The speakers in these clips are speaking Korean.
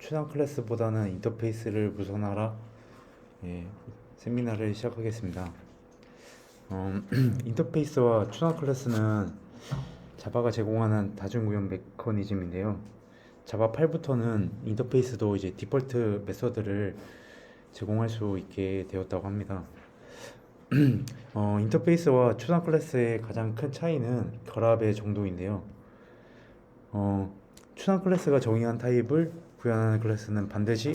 추상 클래스보다는 인터페이스를 우선하라. 예, 세미나를 시작하겠습니다. 인터페이스와 추상 클래스는 자바가 제공하는 다중구현 메커니즘인데요. 자바 8부터는 인터페이스도 이제 디폴트 메서드를 제공할 수 있게 되었다고 합니다. 인터페이스와 추상 클래스의 가장 큰 차이는 결합의 정도인데요. 어, 추상 클래스가 정의한 타입을 구현하는 클래스는 반드시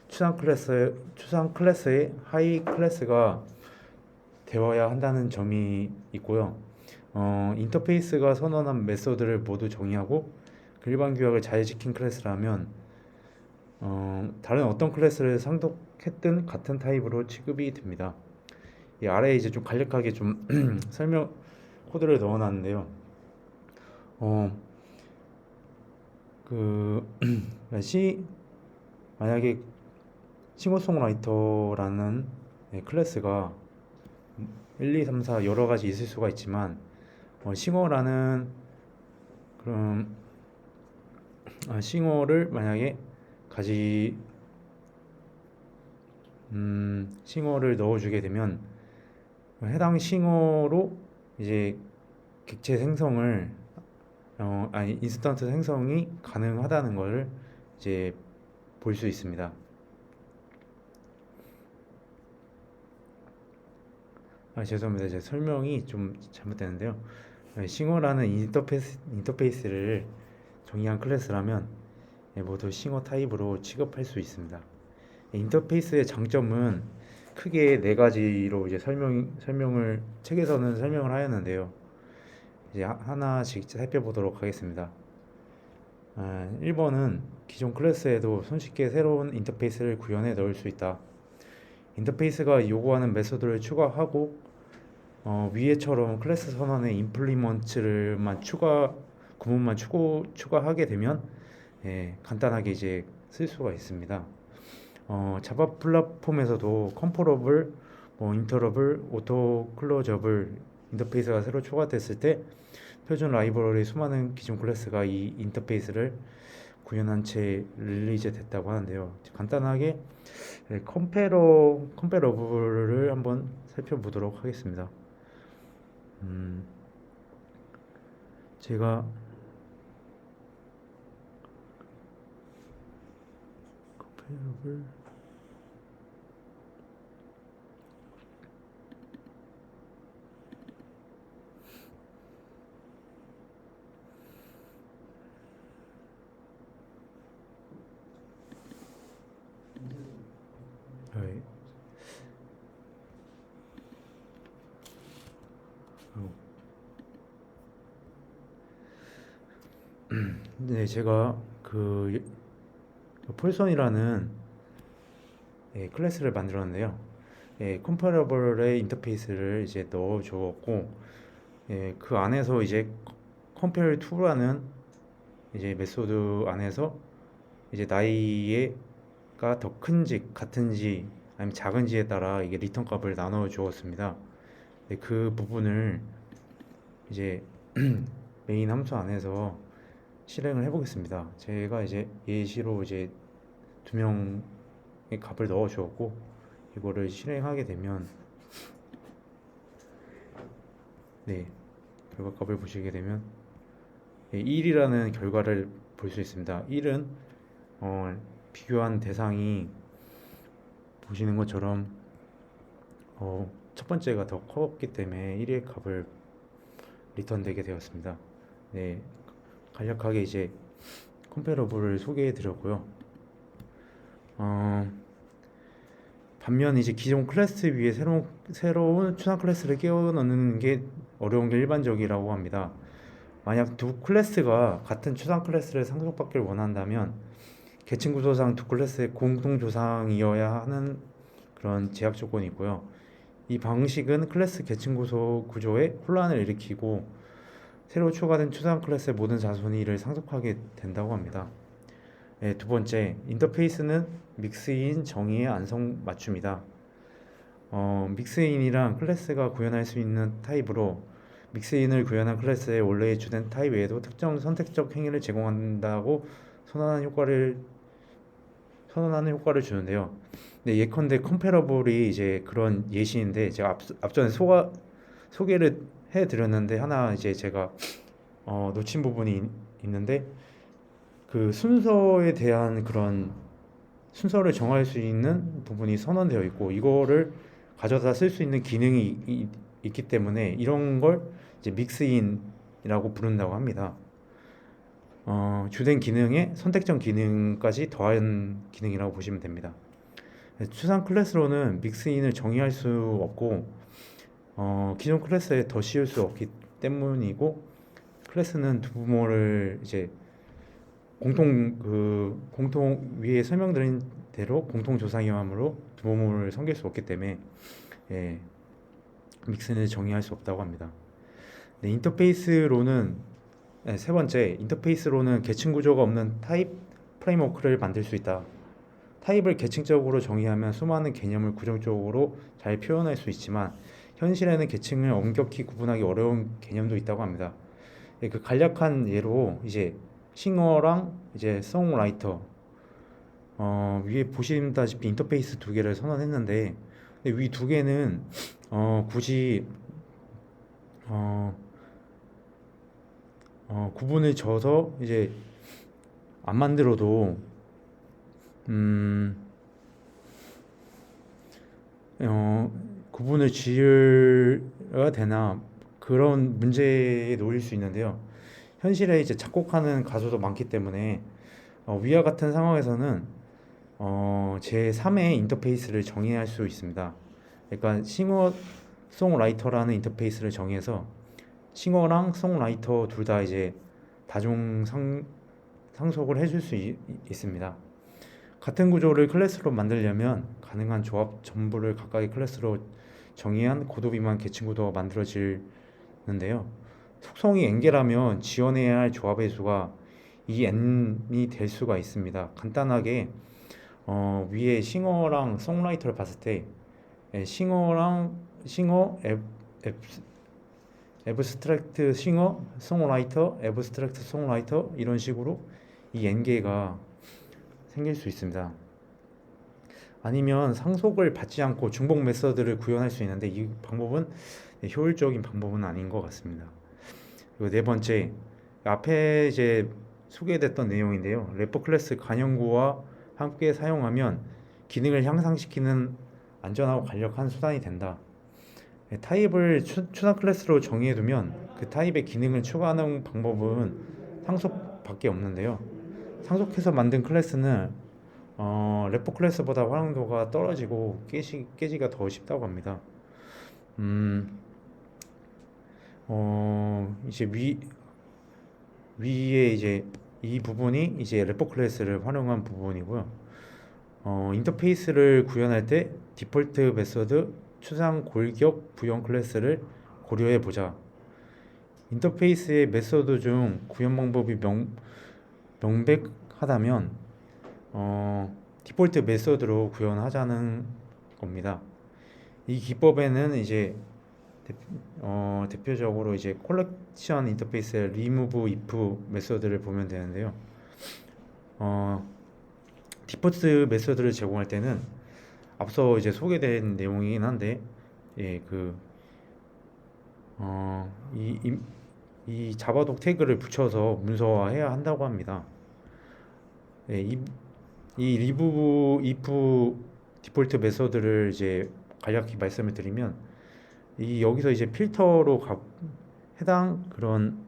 추상 클래스의 하이 클래스가 되어야 한다는 점이 있고요. 인터페이스가 선언한 메소드를 모두 정의하고 그 일반 규약을 잘 지킨 클래스라면 다른 어떤 클래스를 상독했든 같은 타입으로 취급이 됩니다. 이 아래에 이제 좀 간략하게 좀 설명 코드를 넣어놨는데요. 어, 그 시 만약에 싱어송라이터라는 클래스가 1, 2, 3, 4 여러 가지 있을 수가 있지만 싱어라는 그럼 싱어를 만약에 가지 싱어를 넣어주게 되면 해당 싱어로 이제 객체 생성을 인스턴트 생성이 가능하다는 것을 이제 볼 수 있습니다. 죄송합니다. 제 설명이 좀 잘못되는데요. 싱어라는 인터페이스를 정의한 클래스라면 모두 싱어 타입으로 취급할 수 있습니다. 인터페이스의 장점은 크게 네 가지로 이제 설명을 책에서는 설명을 하였는데요. 이제 하나씩 살펴보도록 하겠습니다. 1번은 기존 클래스에도 손쉽게 새로운 인터페이스를 구현해 넣을 수 있다. 인터페이스가 요구하는 메소드를 추가하고 위에처럼 클래스 선언의 임플리먼트를만 구문만 추가하게 되면 간단하게 이제 쓸 수가 있습니다. 자바 플랫폼에서도 컴포러블, 인터러블, 오토 클로저블 인터페이스가 새로 추가됐을 때 표준 라이브러리 수많은 기존 클래스가 이 인터페이스를 구현한 채 릴리즈 됐다고 하는데요. 간단하게 컴페러블을 한번 살펴보도록 하겠습니다. 제가 컴페러블 네, 제가 그 폴선이라는 클래스를 만들었는데요. 컴파러블의 인터페이스를 이제 넣어 주었고 그 안에서 이제 compare to라는 이제 메소드 안에서 이제 나이가 더 큰지 같은지 아니면 작은지에 따라 이게 리턴 값을 나눠 주었습니다. 그 부분을 이제 메인 함수 안에서 실행을 해보겠습니다. 제가 이제 예시로 이제 두 명의 값을 넣어 주었고 이거를 실행하게 되면 결과값을 보시게 되면 1이라는 결과를 볼 수 있습니다. 1은 비교한 대상이 보시는 것처럼 첫 번째가 더 컸기 때문에 1의 값을 리턴되게 되었습니다. 간략하게 이제 컴페러블을 소개해 드렸고요. 반면 이제 기존 클래스 위에 새로운 추상 클래스를 끼워 넣는 게 어려운 게 일반적이라고 합니다. 만약 두 클래스가 같은 추상 클래스를 상속받기를 원한다면 계층 구조상 두 클래스의 공동 조상이어야 하는 그런 제약 조건이 있고요. 이 방식은 클래스 계층 구조에 혼란을 일으키고 새로 추가된 추상 클래스의 모든 자손이 이를 상속하게 된다고 합니다. 두 번째, 인터페이스는 믹스인 정의의 안성맞춤이다. 믹스인이란 클래스가 구현할 수 있는 타입으로 믹스인을 구현한 클래스의 원래의 주된 타입 외에도 특정 선택적 행위를 제공한다고 선언한 효과를 선언하는 효과를 주는데요. 근데 예컨대 컴패러블이 이제 그런 예시인데 제가 앞전에 소개를 해드렸는데 하나 이제 제가 놓친 부분이 있는데 그 순서에 대한 그런 순서를 정할 수 있는 부분이 선언되어 있고 이거를 가져다 쓸 수 있는 기능이 있기 때문에 이런 걸 이제 믹스인이라고 부른다고 합니다. 주된 기능에 선택적 기능까지 더한 기능이라고 보시면 됩니다. 추상 클래스로는 믹스인을 정의할 수 없고 기존 클래스에 더 씌울 수 없기 때문이고 클래스는 두 부모를 이제 공통 위에 설명드린 대로 공통 조상이함으로 두 부모를 섬길 수 없기 때문에 예, 믹스인을 정의할 수 없다고 합니다. 네, 세 번째, 인터페이스로는 계층 구조가 없는 타입 프레임워크를 만들 수 있다. 타입을 계층적으로 정의하면 수많은 개념을 구조적으로 잘 표현할 수 있지만 현실에는 계층을 엄격히 구분하기 어려운 개념도 있다고 합니다. 예, 그 간략한 예로 이제 싱어랑 이제 송라이터 위에 보시다시피 인터페이스 두 개를 선언했는데 위 두 개는 굳이 구분을 져서 이제 안 만들어도 음, 구분을 지어야 되나 그런 문제에 놓일 수 있는데요. 현실에 이제 작곡하는 가수도 많기 때문에 위와 같은 상황에서는 제3의 인터페이스를 정의할 수 있습니다. 그러니까 싱어송라이터라는 인터페이스를 정해서 싱어랑 송라이터 둘 다 이제 다중 상속을 해줄 수 있습니다. 같은 구조를 클래스로 만들려면 가능한 조합 전부를 각각의 클래스로 정의한 고도 비만 계층 구도가 만들어지는데요. 속성이 n개라면 지원해야 할 조합의 수가 이 n이 될 수가 있습니다. 간단하게 위에 싱어랑 송라이터를 봤을 때 싱어 에브스트랙트 싱어 송라이터 에브스트랙트 송라이터 이런 식으로 이 n개가 생길 수 있습니다. 아니면 상속을 받지 않고 중복 메서드를 구현할 수 있는데 이 방법은 효율적인 방법은 아닌 것 같습니다. 그리고 네 번째, 앞에 이제 소개됐던 내용인데요. 래퍼 클래스 간연구와 함께 사용하면 기능을 향상시키는 안전하고 간략한 수단이 된다. 타입을 추상 클래스로 정의해두면 그 타입의 기능을 추가하는 방법은 상속밖에 없는데요. 상속해서 만든 클래스는 래퍼 클래스보다 활용도가 떨어지고 깨지가 더 쉽다고 합니다. 이제 위에 이제 이 부분이 이제 래퍼 클래스를 활용한 부분이고요. 인터페이스를 구현할 때 디폴트 메서드 추상 골격 부연 클래스를 고려해 보자. 인터페이스의 메서드 중 구현 방법이 명백하다면 디폴트 메서드로 구현하자는 겁니다. 이 기법에는 이제 대표적으로 이제 콜렉션 인터페이스의 remove if 메서드를 보면 되는데요. 디폴트 메서드를 제공할 때는 앞서 이제 소개된 내용이긴 한데 예, 이 자바독 태그를 붙여서 문서화해야 한다고 합니다. 예, 이 remove if 디폴트 메서드를 이제 간략히 말씀을 드리면 여기서 이제 필터로 해당 그런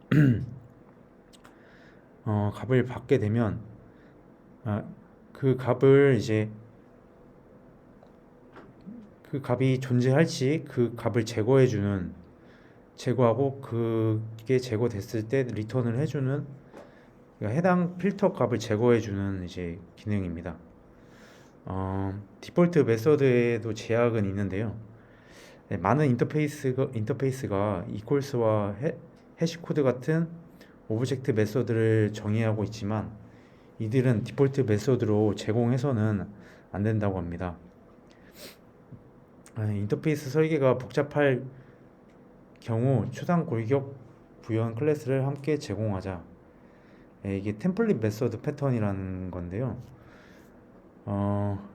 값을 받게 되면 그 값을 이제 그 값이 존재할지 그 값을 제거하고 그게 제거됐을 때 리턴을 해주는 그러니까 해당 필터 값을 제거해주는 이제 기능입니다. 디폴트 메서드에도 제약은 있는데요. 많은 인터페이스가 equals와 해시코드 같은 오브젝트 메서드를 정의하고 있지만 이들은 디폴트 메서드로 제공해서는 안 된다고 합니다. 인터페이스 설계가 복잡할 경우 추상 골격 부연 클래스를 함께 제공하자. 이게 템플릿 메서드 패턴이라는 건데요. 어,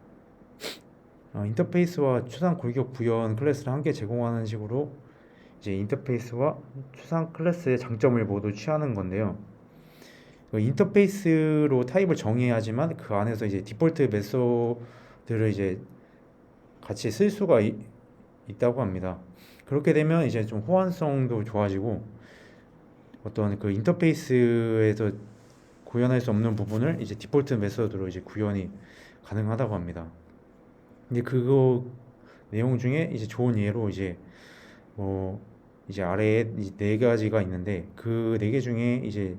인터페이스와 추상 골격 구현 클래스를 함께 제공하는 식으로 이제 인터페이스와 추상 클래스의 장점을 모두 취하는 건데요. 그 인터페이스로 타입을 정의하지만 그 안에서 이제 디폴트 메소드를 이제 같이 쓸 수가 있다고 합니다. 그렇게 되면 이제 좀 호환성도 좋아지고 어떤 그 인터페이스에서 구현할 수 없는 부분을 이제 디폴트 메소드로 이제 구현이 가능하다고 합니다. 근데 그거 내용 중에 이제 좋은 예로 이제 뭐 이제 아래에 이제 네 가지가 있는데 그 네 개 중에 이제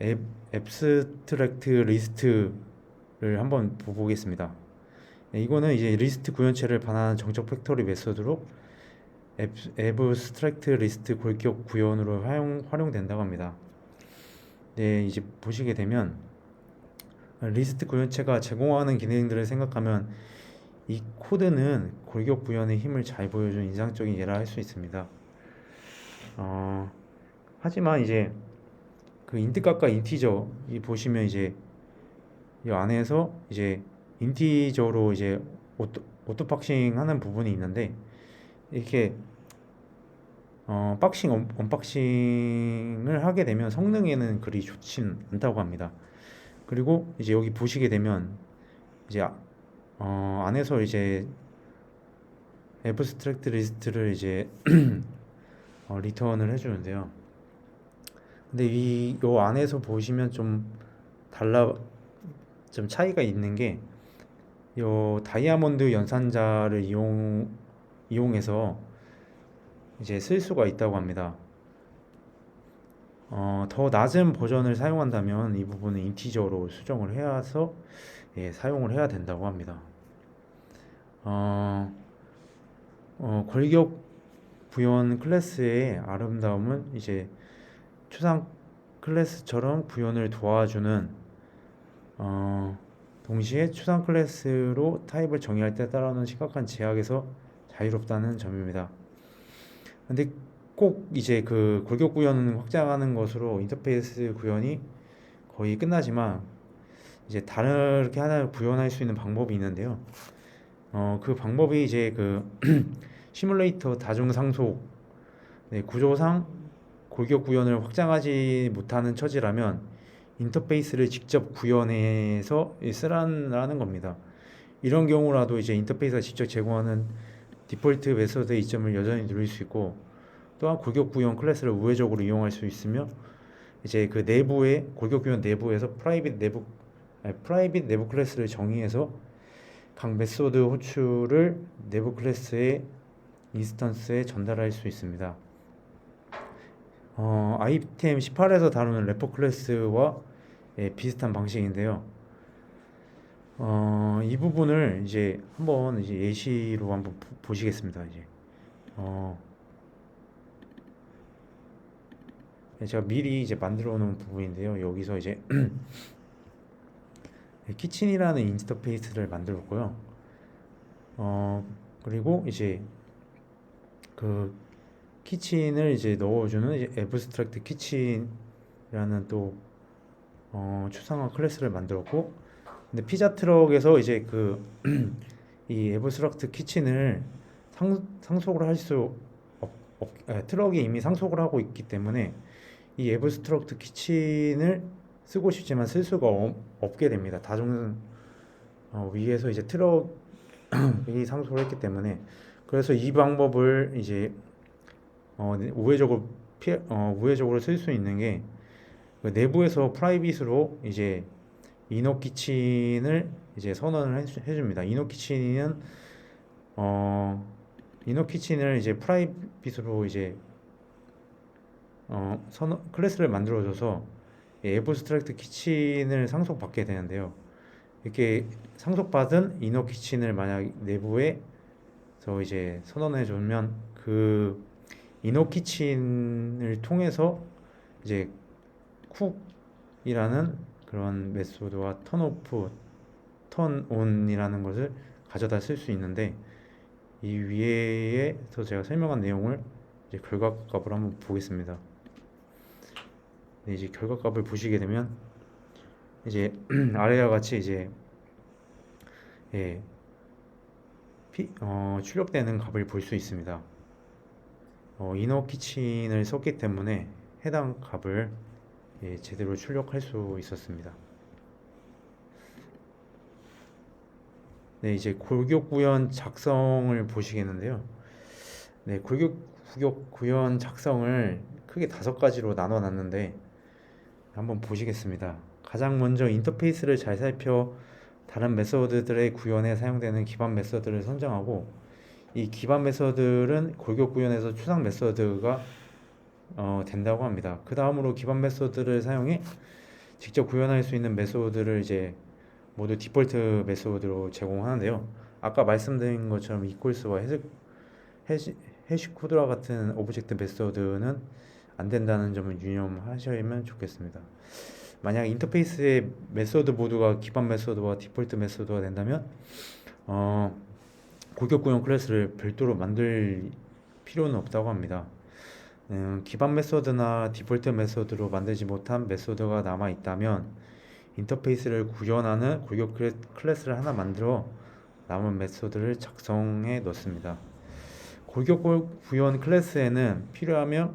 앱, 앱스트랙트 리스트를 한번 보겠습니다. 이거는 이제 리스트 구현체를 반환한 정적 팩토리 메소드로 앱스트랙트 리스트 골격 구현으로 활용된다고 합니다. 네, 이제 보시게 되면 리스트 구현체가 제공하는 기능들을 생각하면 이 코드는 골격 구현의 힘을 잘 보여준 인상적인 예라 할 수 있습니다. 하지만 이제 그 인트값과 인티저 이 보시면 이제 이 안에서 이제 인티저로 이제 오토 박싱 하는 부분이 있는데 이렇게 언박싱을 하게 되면 성능에는 그리 좋진 않다고 합니다. 그리고 이제 여기 보시게 되면 이제 안에서 이제 애브스트랙트 리스트를 이제 리턴을 해주는데요. 근데 요 안에서 보시면 좀 차이가 있는 게 요 다이아몬드 연산자를 이용해서 이제 쓸 수가 있다고 합니다. 더 낮은 버전을 사용한다면 이 부분은 인티저로 수정을 해서 사용을 해야 된다고 합니다. 골격 구현 클래스의 아름다움은 이제 추상 클래스처럼 구현을 도와주는 동시에 추상 클래스로 타입을 정의할 때 따라오는 심각한 제약에서 자유롭다는 점입니다. 근데 꼭 이제 그 골격 구현을 확장하는 것으로 인터페이스 구현이 거의 끝나지만 이제 다르게 하나 구현할 수 있는 방법이 있는데요. 그 방법이 이제 그 시뮬레이터 다중 상속 구조상 골격 구현을 확장하지 못하는 처지라면 인터페이스를 직접 구현해서 쓰라는 겁니다. 이런 경우라도 이제 인터페이스가 직접 제공하는 디폴트 메소드의 이점을 여전히 누릴 수 있고 또한 골격 구현 클래스를 우회적으로 이용할 수 있으며 이제 그 내부의 골격 구현 내부에서 프라이빗 내부 클래스를 정의해서 각 메소드 호출을 내부 클래스의 인스턴스에 전달할 수 있습니다. 아이템 18에서 다루는 래퍼 클래스와 비슷한 방식인데요. 이 부분을 이제 한번 이제 예시로 한번 보시겠습니다. 이제 제가 미리 이제 만들어 놓은 부분인데요. 여기서 이제 키친이라는 인터페이스를 만들었고요. 그리고 이제 그 키친을 이제 넣어주는 이제 애브스트랙트 키친이라는 또 추상화 클래스를 만들었고, 근데 피자 트럭에서 이제 그 이 애브스트랙트 키친을 상속을 할 수 트럭이 이미 상속을 하고 있기 때문에 이 애브스트랙트 키친을 쓰고 싶지만 쓸 수가 없게 됩니다. 다중 위에서 이제 트럭이 상속을 했기 때문에 그래서 이 방법을 이제 우회적으로 쓸 수 있는 게 그 내부에서 프라이빗으로 이제 이너 키친을 이제 선언을 해줍니다. 이너 키친을 이제 프라이빗으로 이제 클래스를 만들어줘서 애브스트랙트 키친을 상속받게 되는데요. 이렇게 상속받은 이너 키친을 만약 내부에서 이제 선언해주면 그 이너 키친을 통해서 이제 쿡이라는 그런 메소드와 턴오프, 턴온이라는 것을 가져다 쓸 수 있는데 이 위에서 제가 설명한 내용을 이제 결과값을 한번 보겠습니다. 이제 결과값을 보시게 되면 이제 아래와 같이 이제 예, 출력되는 값을 볼 수 있습니다. 이너 키친을 썼기 때문에 해당 값을 예, 제대로 출력할 수 있었습니다. 네, 이제 골격 구현 작성을 보시겠는데요. 네, 골격 구현 작성을 크게 5가지로 나눠 놨는데 한번 보시겠습니다. 가장 먼저 인터페이스를 잘 살펴 다른 메서드들의 구현에 사용되는 기반 메서드를 선정하고, 이 기반 메서드는 골격 구현에서 추상 메서드가 된다고 합니다. 그 다음으로 기반 메서드를 사용해 직접 구현할 수 있는 메소드를 이제 모두 디폴트 메소드로 제공하는데요. 아까 말씀드린 것처럼 equals와 해시 코드와 같은 오브젝트 메소드는 안 된다는 점을 유념하시면 좋겠습니다. 만약 인터페이스의 메소드 모두가 기반 메소드와 디폴트 메소드가 된다면 골격 구현 클래스를 별도로 만들 필요는 없다고 합니다. 기반 메소드나 디폴트 메소드로 만들지 못한 메소드가 남아 있다면 인터페이스를 구현하는 골격 클래스를 하나 만들어 남은 메소드를 작성해 넣습니다. 골격 구현 클래스에는 필요하면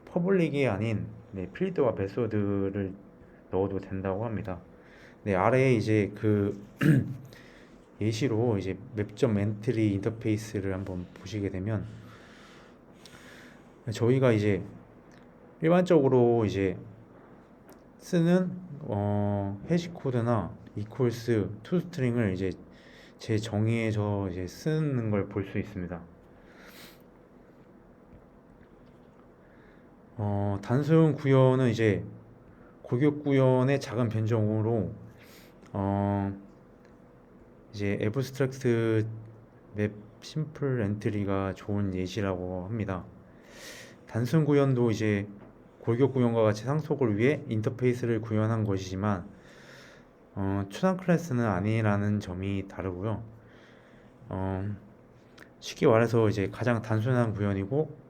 퍼블릭이 아닌 필드와 메소드를 넣어도 된다고 합니다. 네, 아래에 이제 그 예시로 이제 맵점 엔트리 인터페이스를 한번 보시게 되면, 저희가 이제 일반적으로 이제 쓰는 해시 코드나 equals toString을 이제 제 정의에서 이제 쓰는 걸 볼 수 있습니다. 단순 구현은 이제 골격 구현의 작은 변경으로 이제 abstract 맵 심플 엔트리가 좋은 예시라고 합니다. 단순 구현도 이제 골격 구현과 같이 상속을 위해 인터페이스를 구현한 것이지만 추상 클래스는 아니라는 점이 다르고요. 쉽게 말해서 이제 가장 단순한 구현이고,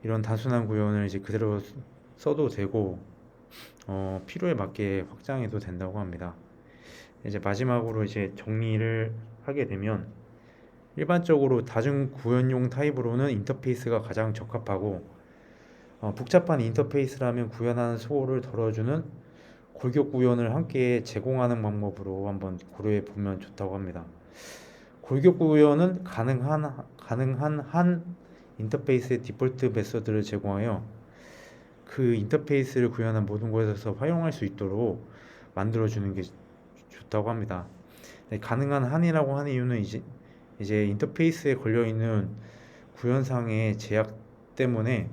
이런 단순한 구현을 이제 그대로 써도 되고 필요에 맞게 확장해도 된다고 합니다. 이제 마지막으로 이제 정리를 하게 되면, 일반적으로 다중 구현용 타입으로는 인터페이스가 가장 적합하고, 복잡한 인터페이스라면 구현하는 소홀을 덜어주는 골격 구현을 함께 제공하는 방법으로 한번 고려해 보면 좋다고 합니다. 골격 구현은 가능한 한 인터페이스의 디폴트 메서드를 제공하여 그 인터페이스를 구현한 모든 곳에서 활용할 수 있도록 만들어주는 게 좋다고 합니다. 네, 가능한 한이라고 하는 이유는 이제 인터페이스에 걸려있는 구현상의 제약 때문에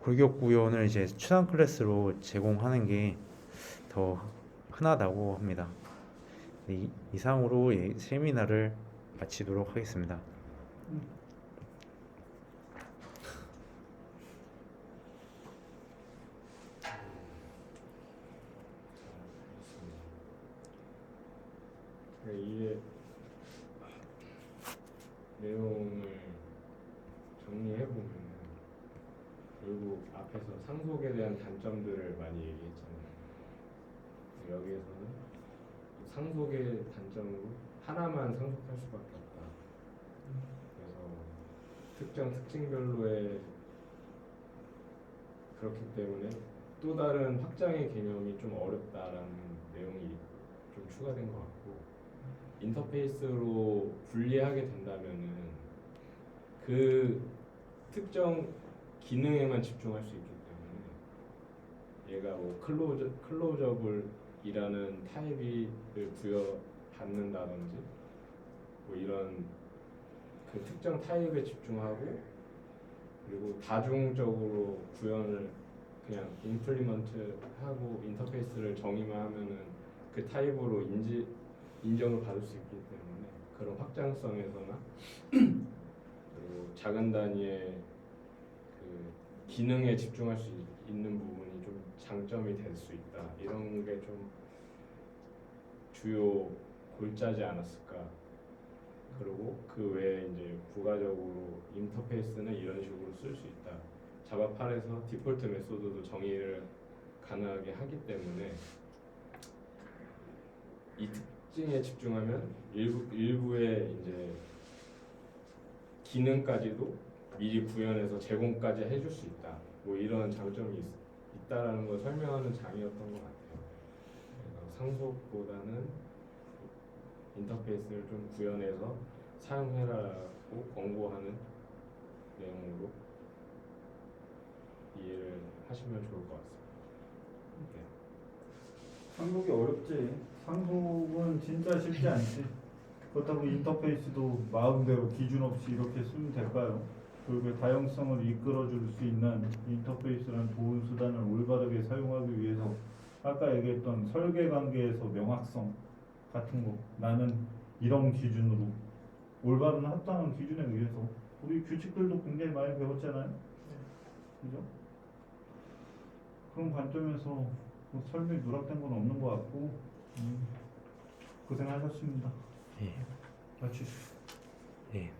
골격 구현을 이제 추상 클래스로 제공하는 게 더 흔하다고 합니다. 네, 이상으로 세미나를 마치도록 하겠습니다. 이 내용을 정리해 보면, 결국 앞에서 상속에 대한 단점들을 많이 얘기했잖아요. 여기에서는 상속의 단점으로 하나만 상속할 수밖에 없다. 그래서 특정 특징별로의, 그렇기 때문에 또 다른 확장의 개념이 좀 어렵다라는 내용이 좀 추가된 것 같고, 인터페이스로 분리하게 된다면은 그 특정 기능에만 집중할 수 있기 때문에, 얘가 뭐 클로저블이라는 타입을 부여받는다든지 뭐 이런 그 특정 타입에 집중하고, 그리고 다중적으로 구현을 그냥 임플리먼트 하고 인터페이스를 정의만 하면은 그 타입으로 인정을 받을 수 있기 때문에, 그런 확장성에서나 그리고 작은 단위의 그 기능에 집중할 수 있는 부분이 좀 장점이 될 수 있다. 이런 게 좀 주요 골자지 않았을까. 그리고 그 외에 이제 부가적으로 인터페이스는 이런 식으로 쓸 수 있다. 자바 8에서 디폴트 메소드도 정의를 가능하게 하기 때문에 특징에 집중하면 일부의 이제 기능까지도 미리 구현해서 제공까지 해줄 수 있다. 뭐 이런 장점이 있다라는 걸 설명하는 장이었던 것 같아요. 그래서 상속보다는 인터페이스를 좀 구현해서 사용해라고 권고하는 내용으로 이해를 하시면 좋을 것 같습니다. 네. 상속이 어렵지. 상속은 진짜 쉽지 않지. 그렇다고 인터페이스도 마음대로 기준 없이 이렇게 쓰면 될까요? 그리고 다양성을 이끌어줄 수 있는 인터페이스라는 좋은 수단을 올바르게 사용하기 위해서 아까 얘기했던 설계 관계에서 명확성 같은 거, 나는 이런 기준으로 올바른 합당한 기준에 의해서 우리 규칙들도 굉장히 많이 배웠잖아요. 그죠? 그런 관점에서 뭐 설명이 누락된 건 없는 것 같고 고생하셨습니다. 예. 마치시죠. 예.